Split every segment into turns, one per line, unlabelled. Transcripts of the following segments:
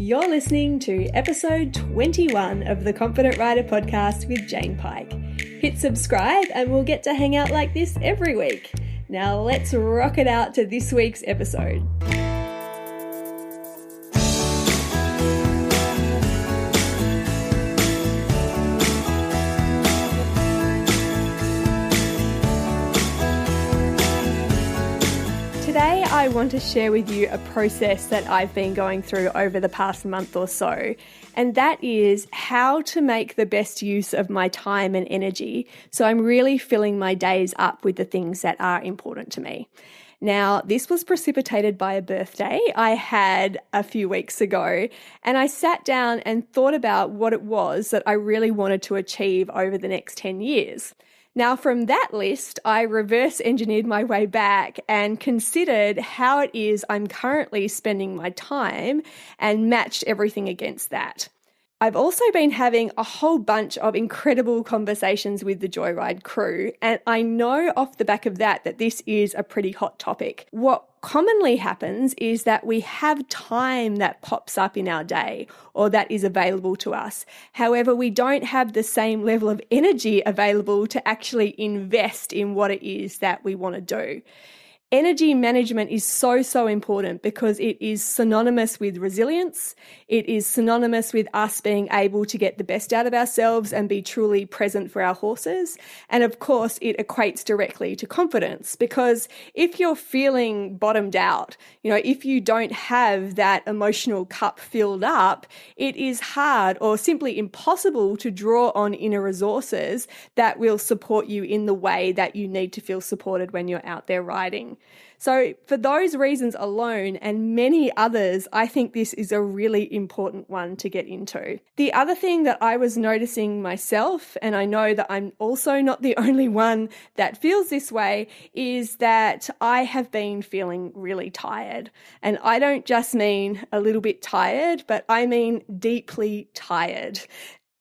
You're listening to episode 21 of the Confident Rider podcast with Jane Pike. Hit subscribe and we'll get to hang out like this every week. Now let's rock it out to this week's episode. Today, I want to share with you a process that I've been going through over the past month or so, and that is how to make the best use of my time and energy so I'm really filling my days up with the things that are important to me. Now, this was precipitated by a birthday I had a few weeks ago, and I sat down and thought about what it was that I really wanted to achieve over the next 10 years. Now, from that list, I reverse engineered my way back and considered how it is I'm currently spending my time and matched everything against that. I've also been having a whole bunch of incredible conversations with the Joyride crew, and I know off the back of that this is a pretty hot topic. What commonly happens is that we have time that pops up in our day or that is available to us. However, we don't have the same level of energy available to actually invest in what it is that we want to do. Energy management is so important because it is synonymous with resilience. It is synonymous with us being able to get the best out of ourselves and be truly present for our horses. And of course, it equates directly to confidence, because if you're feeling bottomed out, if you don't have that emotional cup filled up, it is hard or simply impossible to draw on inner resources that will support you in the way that you need to feel supported when you're out there riding. So for those reasons alone and many others, I think this is a really important one to get into. The other thing that I was noticing myself, and I know that I'm also not the only one that feels this way, is that I have been feeling really tired. And I don't just mean a little bit tired, but I mean deeply tired.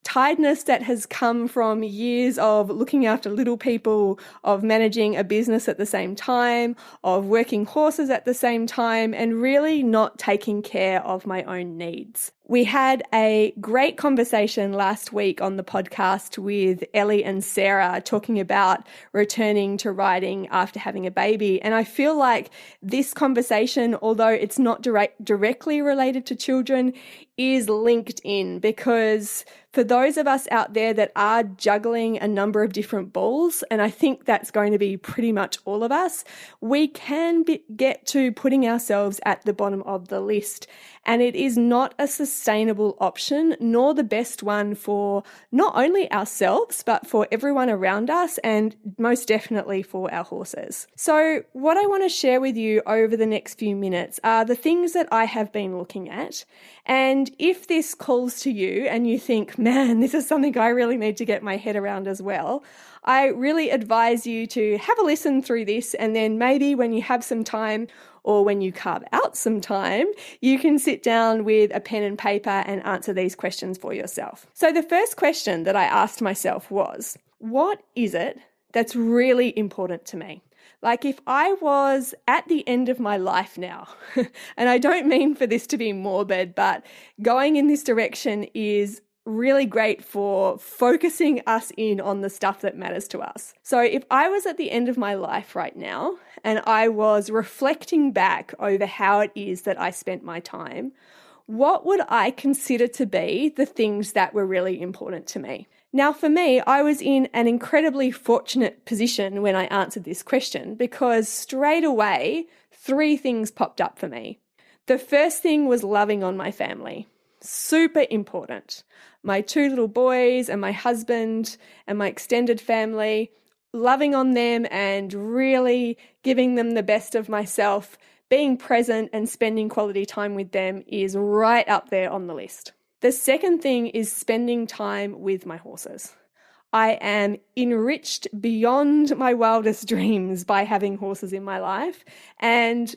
Tiredness that has come from years of looking after little people, of managing a business at the same time, of working horses at the same time, and really not taking care of my own needs. We had a great conversation last week on the podcast with Ellie and Sarah talking about returning to riding after having a baby. And I feel like this conversation, although it's not directly related to children, is linked in, because for those of us out there that are juggling a number of different balls, and I think that's going to be pretty much all of us, we can get to putting ourselves at the bottom of the list. And it is not a sustainable option, nor the best one for not only ourselves, but for everyone around us, and most definitely for our horses. So what I want to share with you over the next few minutes are the things that I have been looking at. And if this calls to you and you think, man, this is something I really need to get my head around as well, I really advise you to have a listen through this, and then maybe when you have some time, or when you carve out some time, you can sit down with a pen and paper and answer these questions for yourself. So the first question that I asked myself was, what is it that's really important to me? Like if I was at the end of my life now, and I don't mean for this to be morbid, but going in this direction is really great for focusing us in on the stuff that matters to us. So if I was at the end of my life right now and I was reflecting back over how it is that I spent my time, what would I consider to be the things that were really important to me? Now, for me, I was in an incredibly fortunate position when I answered this question, because straight away, 3 things popped up for me. The first thing was loving on my family. Super important. My 2 little boys and my husband and my extended family, loving on them and really giving them the best of myself, being present and spending quality time with them is right up there on the list. The second thing is spending time with my horses. I am enriched beyond my wildest dreams by having horses in my life, and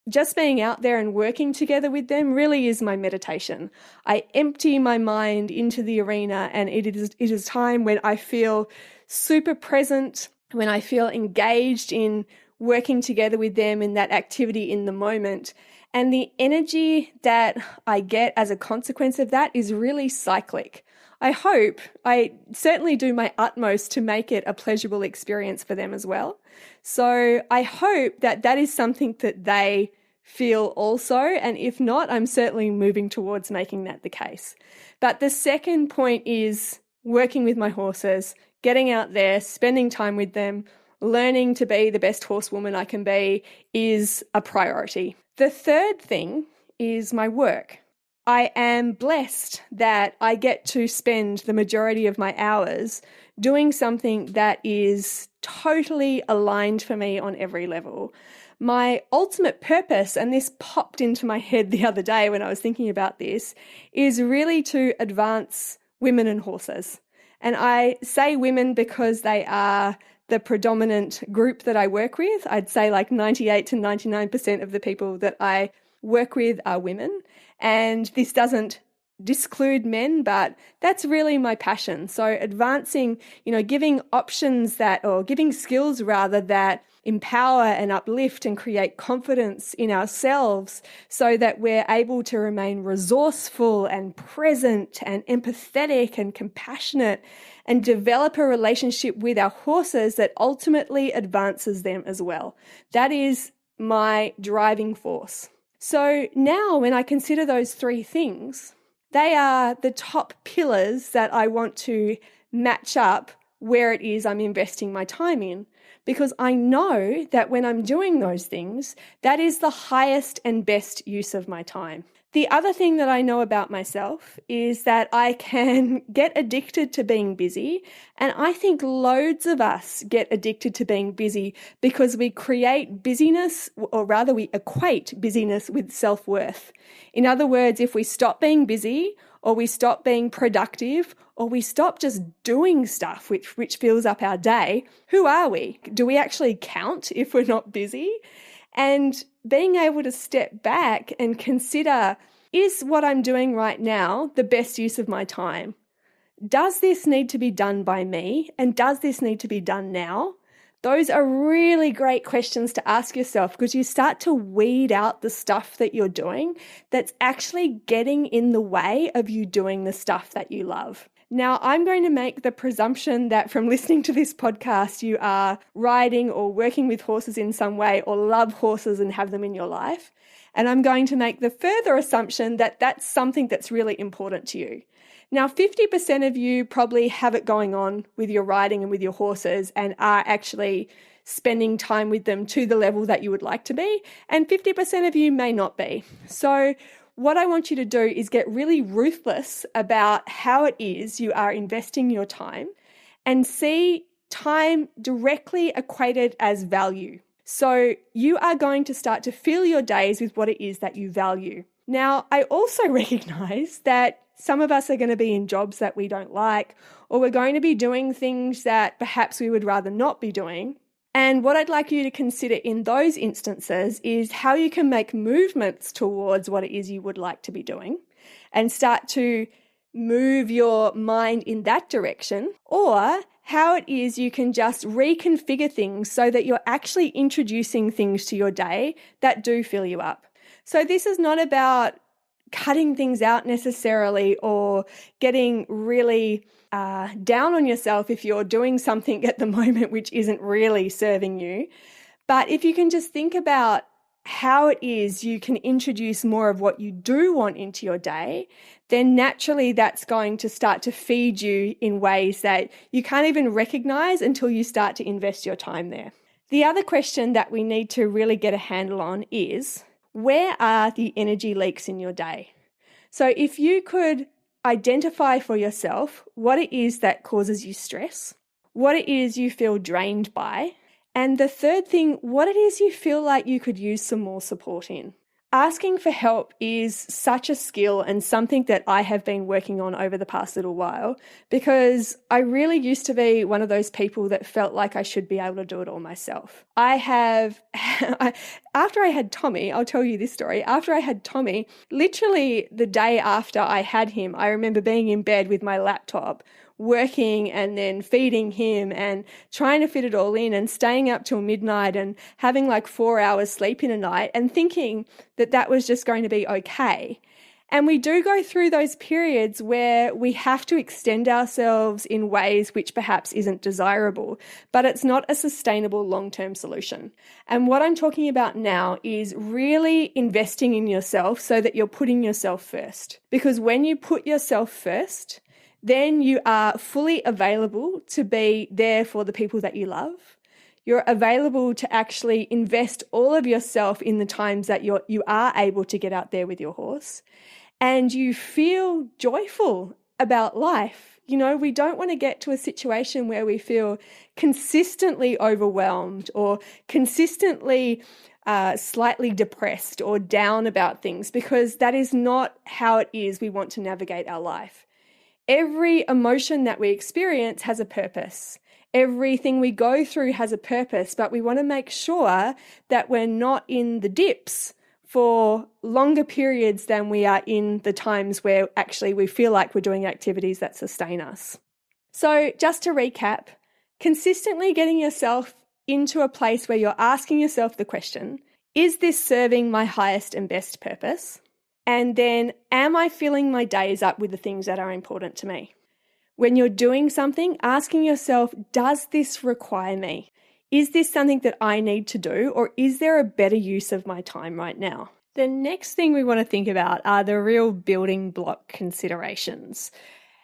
just being out there and working together with them really is my meditation. I empty my mind into the arena, and it is time when I feel super present, when I feel engaged in working together with them in that activity in the moment. And the energy that I get as a consequence of that is really cyclic. I certainly do my utmost to make it a pleasurable experience for them as well. So I hope that that is something that they feel also. And if not, I'm certainly moving towards making that the case. But the second point is working with my horses, getting out there, spending time with them, learning to be the best horsewoman I can be is a priority. The third thing is my work. I am blessed that I get to spend the majority of my hours doing something that is totally aligned for me on every level. My ultimate purpose, and this popped into my head the other day when I was thinking about this, is really to advance women and horses. And I say women because they are the predominant group that I work with. I'd say like 98 to 99% of the people that I work with are women. And this doesn't disclude men, but that's really my passion. So advancing, giving options giving skills rather that empower and uplift and create confidence in ourselves so that we're able to remain resourceful and present and empathetic and compassionate and develop a relationship with our horses that ultimately advances them as well. That is my driving force. So now when I consider those three things, they are the top pillars that I want to match up where it is I'm investing my time in. Because I know that when I'm doing those things, that is the highest and best use of my time. The other thing that I know about myself is that I can get addicted to being busy, and I think loads of us get addicted to being busy because we create busyness, or rather we equate busyness with self-worth. In other words, if we stop being busy, or we stop being productive, or we stop just doing stuff which fills up our day, who are we? Do we actually count if we're not busy? And being able to step back and consider, is what I'm doing right now the best use of my time? Does this need to be done by me? And does this need to be done now? Those are really great questions to ask yourself because you start to weed out the stuff that you're doing that's actually getting in the way of you doing the stuff that you love. Now, I'm going to make the presumption that from listening to this podcast, you are riding or working with horses in some way or love horses and have them in your life. And I'm going to make the further assumption that that's something that's really important to you. Now, 50% of you probably have it going on with your riding and with your horses and are actually spending time with them to the level that you would like to be. And 50% of you may not be. So what I want you to do is get really ruthless about how it is you are investing your time and see time directly equated as value. So you are going to start to fill your days with what it is that you value. Now, I also recognize that some of us are going to be in jobs that we don't like, or we're going to be doing things that perhaps we would rather not be doing. And what I'd like you to consider in those instances is how you can make movements towards what it is you would like to be doing and start to move your mind in that direction, or how it is you can just reconfigure things so that you're actually introducing things to your day that do fill you up. So this is not about cutting things out necessarily or getting really down on yourself if you're doing something at the moment which isn't really serving you. But if you can just think about how it is you can introduce more of what you do want into your day, then naturally that's going to start to feed you in ways that you can't even recognize until you start to invest your time there. The other question that we need to really get a handle on is, where are the energy leaks in your day? So if you could identify for yourself what it is that causes you stress, what it is you feel drained by, and the third thing, what it is you feel like you could use some more support in. Asking for help is such a skill and something that I have been working on over the past little while, because I really used to be one of those people that felt like I should be able to do it all myself. After I had Tommy, I'll tell you this story. After I had Tommy, literally the day after I had him, I remember being in bed with my laptop, working and then feeding him and trying to fit it all in and staying up till midnight and having like 4 hours sleep in a night and thinking that that was just going to be okay. And we do go through those periods where we have to extend ourselves in ways which perhaps isn't desirable, but it's not a sustainable long-term solution. And what I'm talking about now is really investing in yourself so that you're putting yourself first. Because when you put yourself first, then you are fully available to be there for the people that you love. You're available to actually invest all of yourself in the times that you are able to get out there with your horse. And you feel joyful about life. You know, we don't want to get to a situation where we feel consistently overwhelmed or consistently slightly depressed or down about things, because that is not how it is we want to navigate our life. Every emotion that we experience has a purpose. Everything we go through has a purpose, but we want to make sure that we're not in the dips for longer periods than we are in the times where actually we feel like we're doing activities that sustain us. So just to recap, consistently getting yourself into a place where you're asking yourself the question, is this serving my highest and best purpose? And then, am I filling my days up with the things that are important to me? When you're doing something, asking yourself, does this require me? Is this something that I need to do, or is there a better use of my time right now? The next thing we want to think about are the real building block considerations.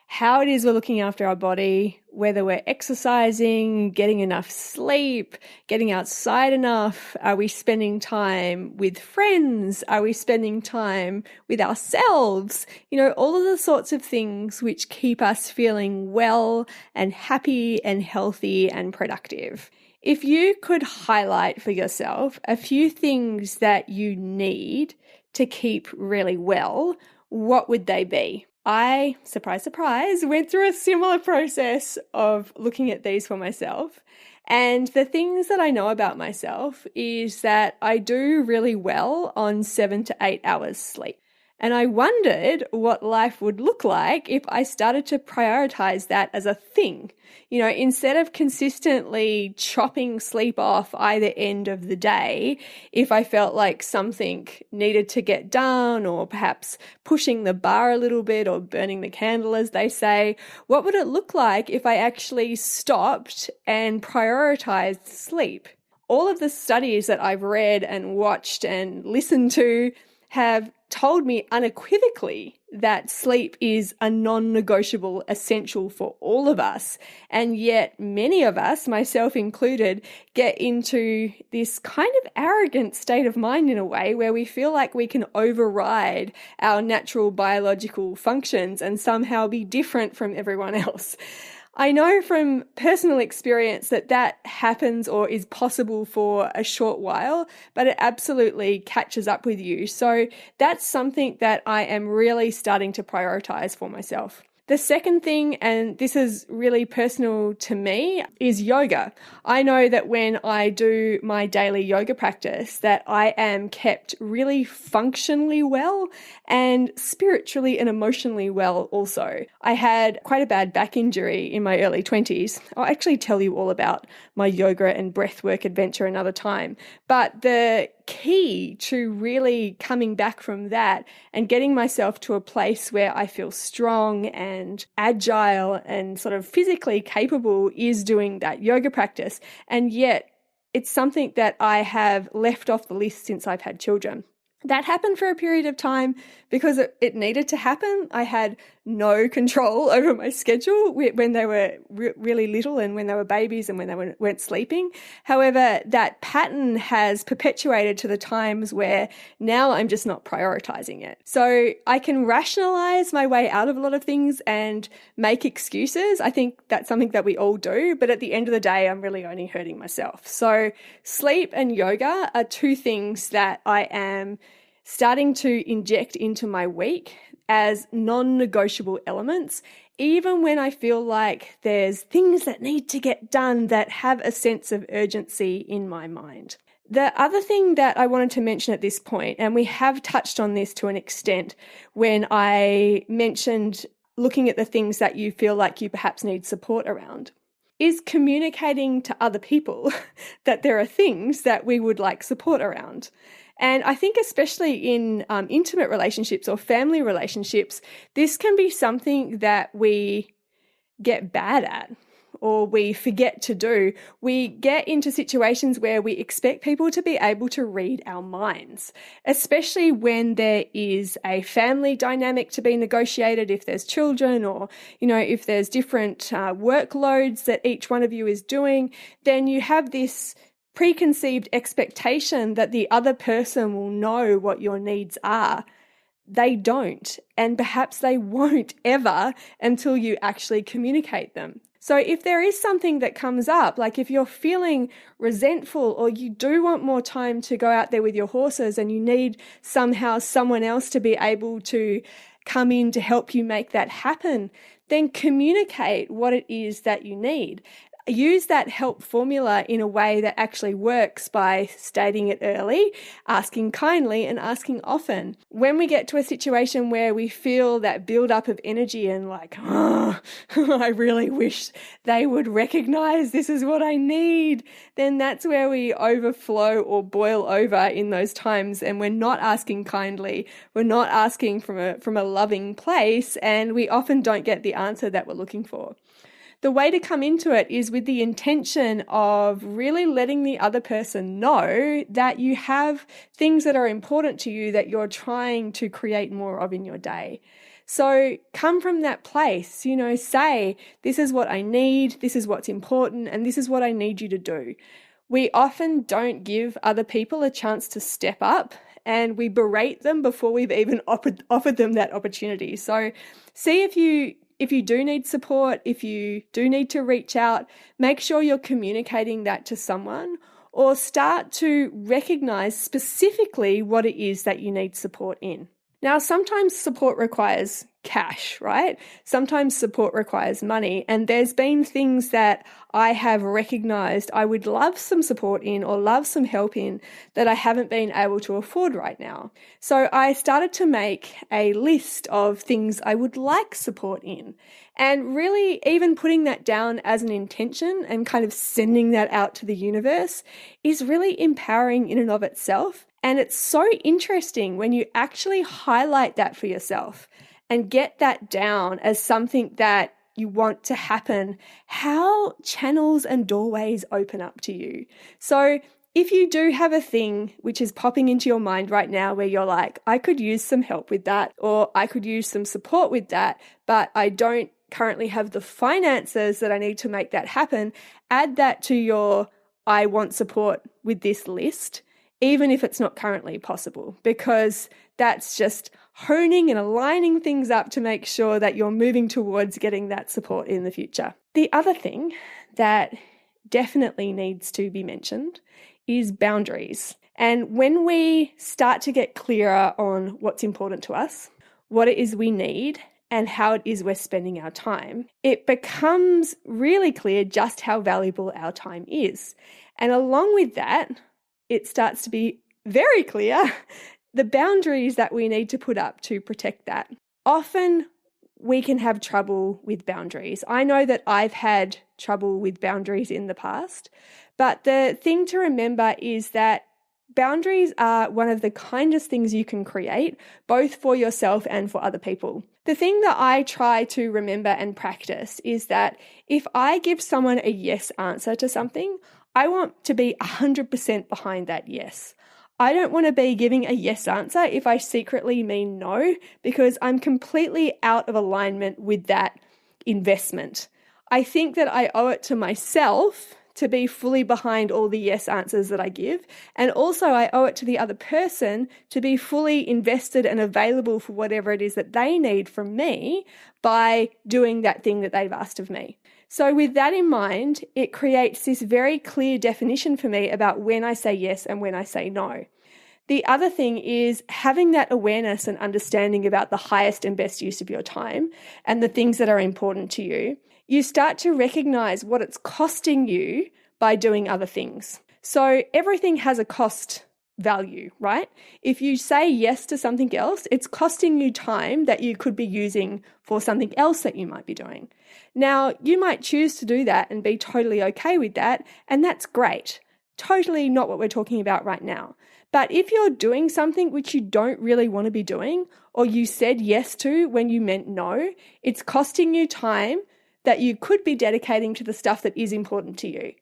How it is we're looking after our body, whether we're exercising, getting enough sleep, getting outside enough. Are we spending time with friends? Are we spending time with ourselves? You know, all of the sorts of things which keep us feeling well and happy and healthy and productive. If you could highlight for yourself a few things that you need to keep really well, what would they be? I, surprise, surprise, went through a similar process of looking at these for myself. And the things that I know about myself is that I do really well on 7 to 8 hours sleep. And I wondered what life would look like if I started to prioritize that as a thing. You know, instead of consistently chopping sleep off either end of the day, if I felt like something needed to get done, or perhaps pushing the bar a little bit or burning the candle, as they say, what would it look like if I actually stopped and prioritized sleep? All of the studies that I've read and watched and listened to have told me unequivocally that sleep is a non-negotiable essential for all of us. And yet many of us, myself included, get into this kind of arrogant state of mind in a way where we feel like we can override our natural biological functions and somehow be different from everyone else. I know from personal experience that that happens or is possible for a short while, but it absolutely catches up with you. So that's something that I am really starting to prioritize for myself. The second thing, and this is really personal to me, is yoga. I know that when I do my daily yoga practice that I am kept really functionally well and spiritually and emotionally well also. I had quite a bad back injury in my early 20s. I'll actually tell you all about my yoga and breathwork adventure another time. But the key to really coming back from that and getting myself to a place where I feel strong and agile and sort of physically capable is doing that yoga practice. And yet it's something that I have left off the list since I've had children. That happened for a period of time because it needed to happen. I had no control over my schedule when they were really little and when they were babies and when they weren't sleeping. However, that pattern has perpetuated to the times where now I'm just not prioritizing it. So I can rationalize my way out of a lot of things and make excuses. I think that's something that we all do, but at the end of the day, I'm really only hurting myself. So sleep and yoga are two things that I am starting to inject into my week as non-negotiable elements, even when I feel like there's things that need to get done that have a sense of urgency in my mind. The other thing that I wanted to mention at this point, and we have touched on this to an extent when I mentioned looking at the things that you feel like you perhaps need support around, is communicating to other people that there are things that we would like support around. And I think especially in intimate relationships or family relationships, this can be something that we get bad at or we forget to do. We get into situations where we expect people to be able to read our minds, especially when there is a family dynamic to be negotiated, if there's children or, if there's different workloads that each one of you is doing, then you have this preconceived expectation that the other person will know what your needs are. They don't, and perhaps they won't ever until you actually communicate them. So if there is something that comes up, like if you're feeling resentful or you do want more time to go out there with your horses and you need somehow someone else to be able to come in to help you make that happen, then communicate what it is that you need. Use that help formula in a way that actually works by stating it early, asking kindly, and asking often. When we get to a situation where we feel that build-up of energy and I really wish they would recognize this is what I need, then that's where we overflow or boil over in those times, and we're not asking kindly, we're not asking from a loving place, and we often don't get the answer that we're looking for. The way to come into it is with the intention of really letting the other person know that you have things that are important to you that you're trying to create more of in your day. So come from that place, say, this is what I need, this is what's important, and this is what I need you to do. We often don't give other people a chance to step up, and we berate them before we've even offered them that opportunity. So see if you do need support, if you do need to reach out, make sure you're communicating that to someone, or start to recognize specifically what it is that you need support in. Now, sometimes support requires cash, right? Sometimes support requires money. And there's been things that I have recognized I would love some support in or love some help in that I haven't been able to afford right now. So I started to make a list of things I would like support in. And really even putting that down as an intention and kind of sending that out to the universe is really empowering in and of itself. And it's so interesting when you actually highlight that for yourself and get that down as something that you want to happen, how channels and doorways open up to you. So if you do have a thing which is popping into your mind right now where you're like, I could use some help with that, or I could use some support with that, but I don't currently have the finances that I need to make that happen, add that to your I want support with this list, even if it's not currently possible, because that's just honing and aligning things up to make sure that you're moving towards getting that support in the future. The other thing that definitely needs to be mentioned is boundaries. And when we start to get clearer on what's important to us, what it is we need, and how it is we're spending our time, it becomes really clear just how valuable our time is. And along with that, it starts to be very clear the boundaries that we need to put up to protect that. Often we can have trouble with boundaries. I know that I've had trouble with boundaries in the past, but the thing to remember is that boundaries are one of the kindest things you can create, both for yourself and for other people. The thing that I try to remember and practice is that if I give someone a yes answer to something, I want to be 100% behind that yes. I don't want to be giving a yes answer if I secretly mean no, because I'm completely out of alignment with that investment. I think that I owe it to myself to be fully behind all the yes answers that I give. And also I owe it to the other person to be fully invested and available for whatever it is that they need from me by doing that thing that they've asked of me. So with that in mind, it creates this very clear definition for me about when I say yes and when I say no. The other thing is having that awareness and understanding about the highest and best use of your time and the things that are important to you. You start to recognize what it's costing you by doing other things. So everything has a cost value, right? If you say yes to something else, it's costing you time that you could be using for something else that you might be doing. Now, you might choose to do that and be totally okay with that, and that's great. Totally not what we're talking about right now. But if you're doing something which you don't really want to be doing, or you said yes to when you meant no, it's costing you time that you could be dedicating to the stuff that is important to you.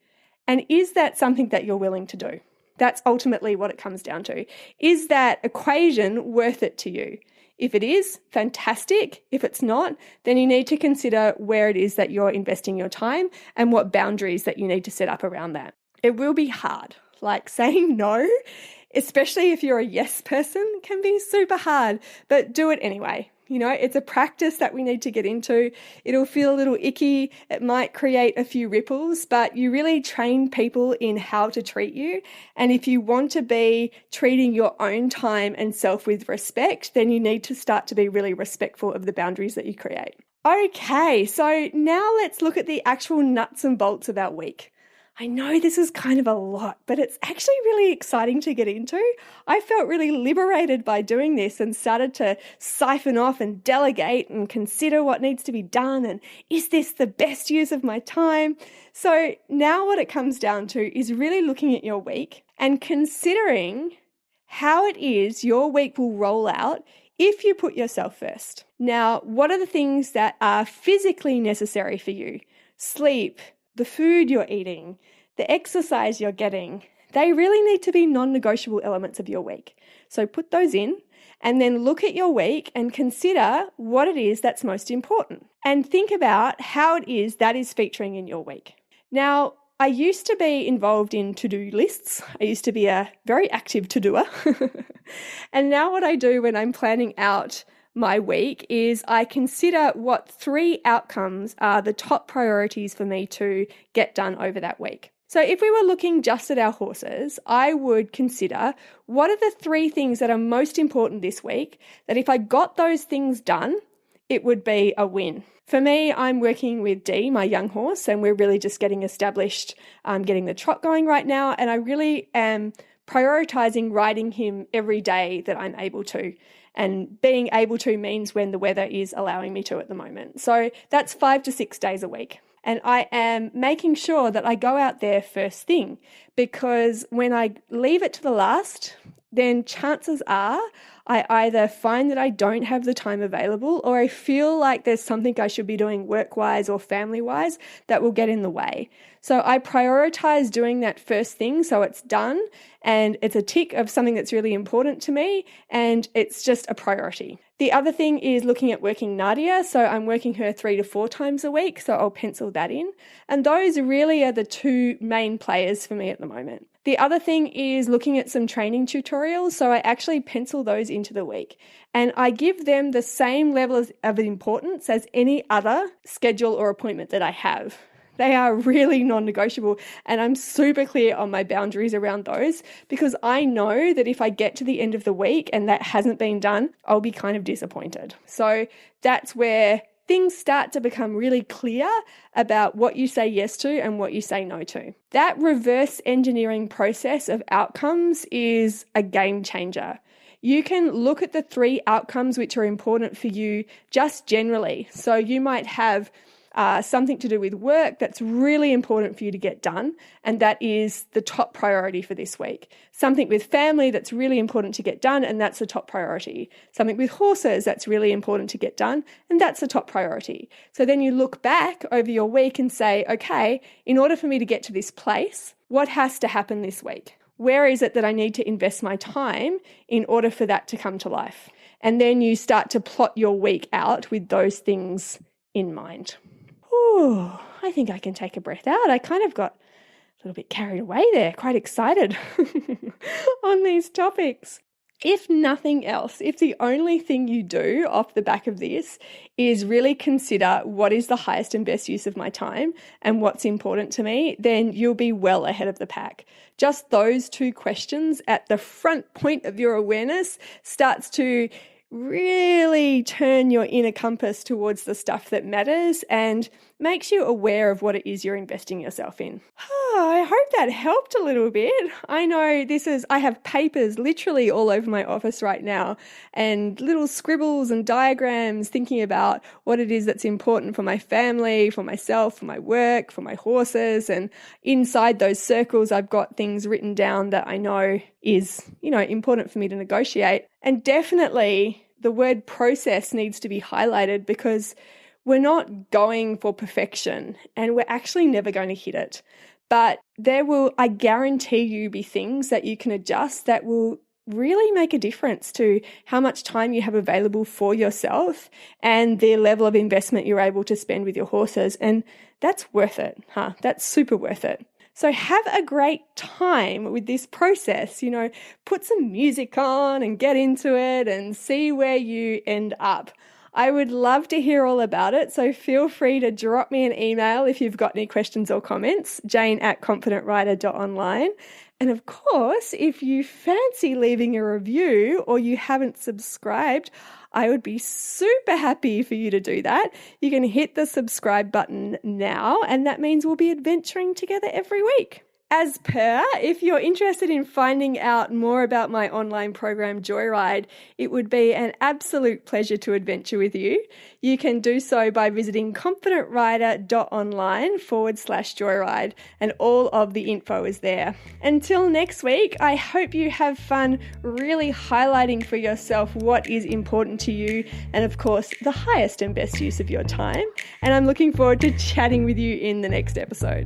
And is that something that you're willing to do? That's ultimately what it comes down to. Is that equation worth it to you? If it is, fantastic. If it's not, then you need to consider where it is that you're investing your time and what boundaries that you need to set up around that. It will be hard. Like saying no, especially if you're a yes person, can be super hard, but do it anyway. You know, it's a practice that we need to get into. It'll feel a little icky. It might create a few ripples, but you really train people in how to treat you. And if you want to be treating your own time and self with respect, then you need to start to be really respectful of the boundaries that you create. Okay, so now let's look at the actual nuts and bolts of our week. I know this is kind of a lot, but it's actually really exciting to get into. I felt really liberated by doing this and started to siphon off and delegate and consider what needs to be done and is this the best use of my time? So now what it comes down to is really looking at your week and considering how it is your week will roll out if you put yourself first. Now, what are the things that are physically necessary for you? Sleep, the food you're eating, the exercise you're getting, they really need to be non-negotiable elements of your week. So put those in and then look at your week and consider what it is that's most important and think about how it is that is featuring in your week. Now, I used to be involved in to-do lists. I used to be a very active to-doer. And now what I do when I'm planning out my week is I consider what 3 outcomes are the top priorities for me to get done over that week. So if we were looking just at our horses, I would consider what are the 3 things that are most important this week that if I got those things done, it would be a win. For me, I'm working with Dee, my young horse, and we're really just getting established, getting the trot going right now, and I really am prioritizing riding him every day that I'm able to. And being able to means when the weather is allowing me to at the moment. So that's 5 to 6 days a week. And I am making sure that I go out there first thing, because when I leave it to the last, then chances are I either find that I don't have the time available or I feel like there's something I should be doing work-wise or family-wise that will get in the way. So I prioritize doing that first thing so it's done and it's a tick of something that's really important to me and it's just a priority. The other thing is looking at working Nadia. So I'm working her 3 to 4 times a week, so I'll pencil that in. And those really are the 2 main players for me at the moment. The other thing is looking at some training tutorials. So I actually pencil those into the week and I give them the same level of importance as any other schedule or appointment that I have. They are really non-negotiable and I'm super clear on my boundaries around those because I know that if I get to the end of the week and that hasn't been done, I'll be kind of disappointed. So that's where things start to become really clear about what you say yes to and what you say no to. That reverse engineering process of outcomes is a game changer. You can look at the 3 outcomes which are important for you just generally. So you might have something to do with work that's really important for you to get done, and that is the top priority for this week. Something with family that's really important to get done, and that's the top priority. Something with horses that's really important to get done, and that's the top priority. So then you look back over your week and say, okay, in order for me to get to this place, what has to happen this week? Where is it that I need to invest my time in order for that to come to life? And then you start to plot your week out with those things in mind. Ooh, I think I can take a breath out. I kind of got a little bit carried away there, quite excited on these topics. If nothing else, if the only thing you do off the back of this is really consider what is the highest and best use of my time and what's important to me, then you'll be well ahead of the pack. Just those 2 questions at the front point of your awareness starts to really turn your inner compass towards the stuff that matters and makes you aware of what it is you're investing yourself in. I hope that helped a little bit. I know I have papers literally all over my office right now and little scribbles and diagrams thinking about what it is that's important for my family, for myself, for my work, for my horses. And inside those circles, I've got things written down that I know is, important for me to negotiate. And definitely the word process needs to be highlighted because we're not going for perfection and we're actually never going to hit it. But there will, I guarantee you, be things that you can adjust that will really make a difference to how much time you have available for yourself and the level of investment you're able to spend with your horses. And that's worth it, That's super worth it. So have a great time with this process, put some music on and get into it and see where you end up. I would love to hear all about it, so feel free to drop me an email if you've got any questions or comments, jane@confidentrider.online. And of course, if you fancy leaving a review or you haven't subscribed, I would be super happy for you to do that. You can hit the subscribe button now, and that means we'll be adventuring together every week. As per, if you're interested in finding out more about my online program Joyride, it would be an absolute pleasure to adventure with you. You can do so by visiting confidentrider.online/Joyride, and all of the info is there. Until next week, I hope you have fun really highlighting for yourself what is important to you and, of course, the highest and best use of your time. And I'm looking forward to chatting with you in the next episode.